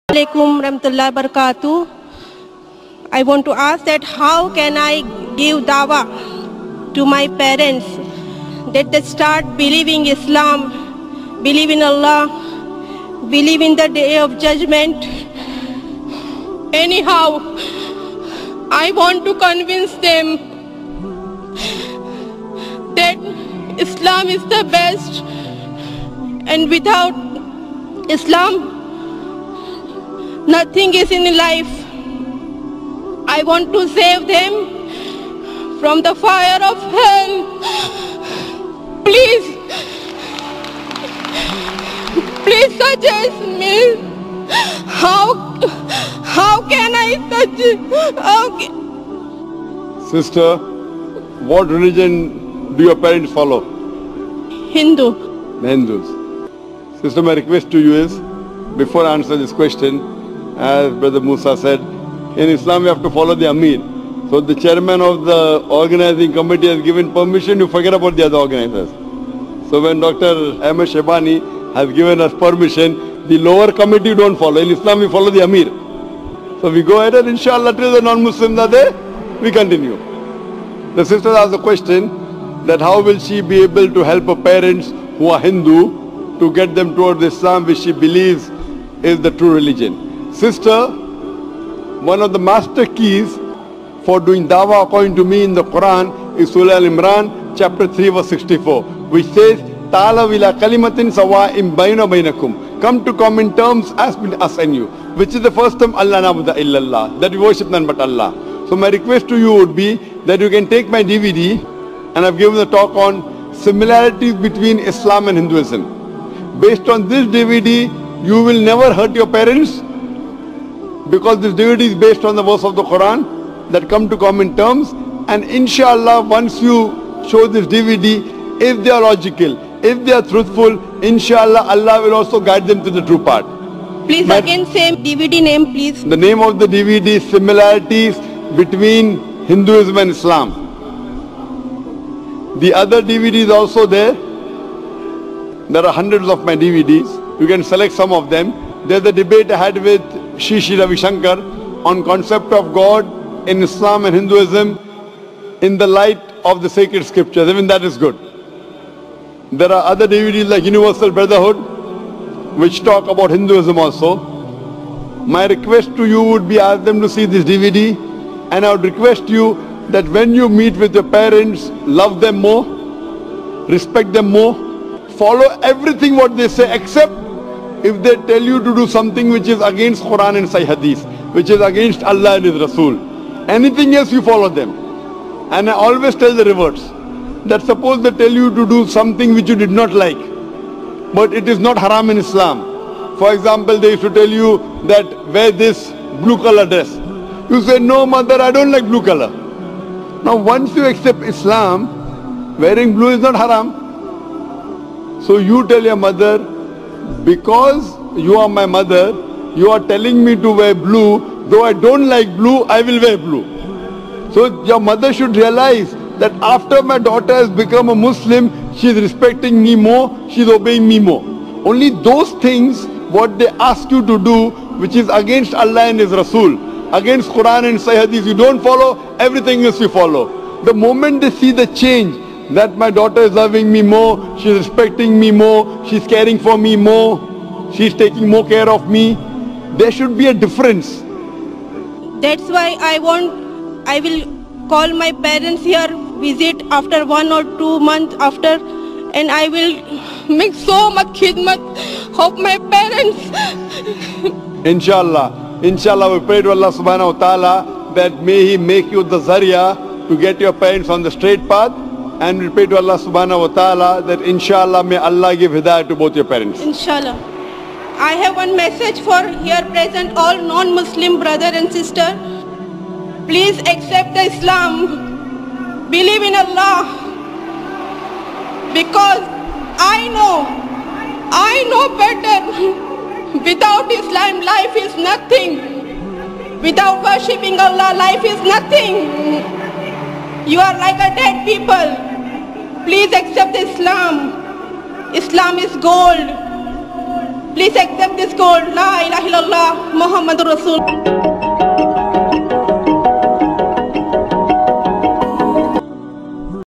Alaikum Rahmatullahi Barakatuh. I want to ask that how can I give Dawah to my parents that they start believing Islam, believe in Allah, believe in the day of judgment. Anyhow, I want to convince them that Islam is the best, and without Islam nothing is in life. I want to save them from the fire of hell. Please suggest me how can I suggest? Sister, what religion do your parents follow? Hindu. The Hindus. Sister, my request to you is, before I answer this question, as Brother Musa said, in Islam we have to follow the Amir. So the chairman of the organizing committee has given permission, you forget about the other organizers. So when Dr. Ahmed Shebani has given us permission, the lower committee don't follow. In Islam we follow the Amir. So we go ahead and inshallah till the non-Muslims are there, we continue. The sister asked the question that how will she be able to help her parents who are Hindu to get them towards Islam which she believes is the true religion. Sister, one of the master keys for doing dawah according to me in the Quran is Surah Al-Imran chapter 3 verse 64, which says, Ta'ala ila kalimatin sawa'im bayna bainakum. Come to common terms as between us and you. Which is the first term, Allah na'budu illallah, that we worship none but Allah. So my request to you would be that you can take my DVD, and I've given a talk on similarities between Islam and Hinduism. Based on this DVD, you will never hurt your parents, because this DVD is based on the verse of the Quran that come to common terms, and inshallah once you show this DVD, if they are logical, if they are truthful, inshallah Allah will also guide them to the true path. Please again say DVD name, please. The name of the DVD is Similarities Between Hinduism and Islam. The other DVD is also there. There are hundreds of my DVDs. You can select some of them. There's a debate I had with Shri Ravi Shankar on concept of God in Islam and Hinduism in the light of the sacred scriptures. Even that is good. There are other DVDs like Universal Brotherhood, which talk about Hinduism also. My request to you would be ask them to see this DVD, and I would request you that when you meet with your parents, love them more, respect them more, follow everything what they say, except if they tell you to do something which is against Quran and Sahih Hadith, which is against Allah and His Rasul. Anything else you follow them. And I always tell the reverse, that suppose they tell you to do something which you did not like, but it is not haram in Islam. For example, they used to tell you that wear this blue color dress. You say, no mother, I don't like blue color. Now once you accept Islam, wearing blue is not haram. So you tell your mother, because you are my mother, you are telling me to wear blue, though I don't like blue, I will wear blue. So your mother should realize that after my daughter has become a Muslim, she is respecting me more, she is obeying me more. Only those things what they ask you to do, which is against Allah and His Rasul, against Quran and Sahih Hadith, you don't follow, everything else you follow. The moment they see the change, that my daughter is loving me more, she is respecting me more, she is caring for me more, she is taking more care of me, there should be a difference. That's why I will call my parents here, visit after 1 or 2 months after, and I will make so much khidmat of my parents. Inshallah we pray to Allah subhanahu wa ta'ala that may He make you the zariya to get your parents on the straight path, and we pray to Allah subhanahu wa ta'ala that inshallah may Allah give hidayah to both your parents. Inshallah. I have one message for here present all non-Muslim brother and sister. Please accept the Islam. Believe in Allah. Because I know better. Without Islam, life is nothing. Without worshipping Allah, life is nothing. You are like a dead people. Please accept Islam. Islam is gold. Please accept this call. La ilaha illallah Muhammadur Rasul.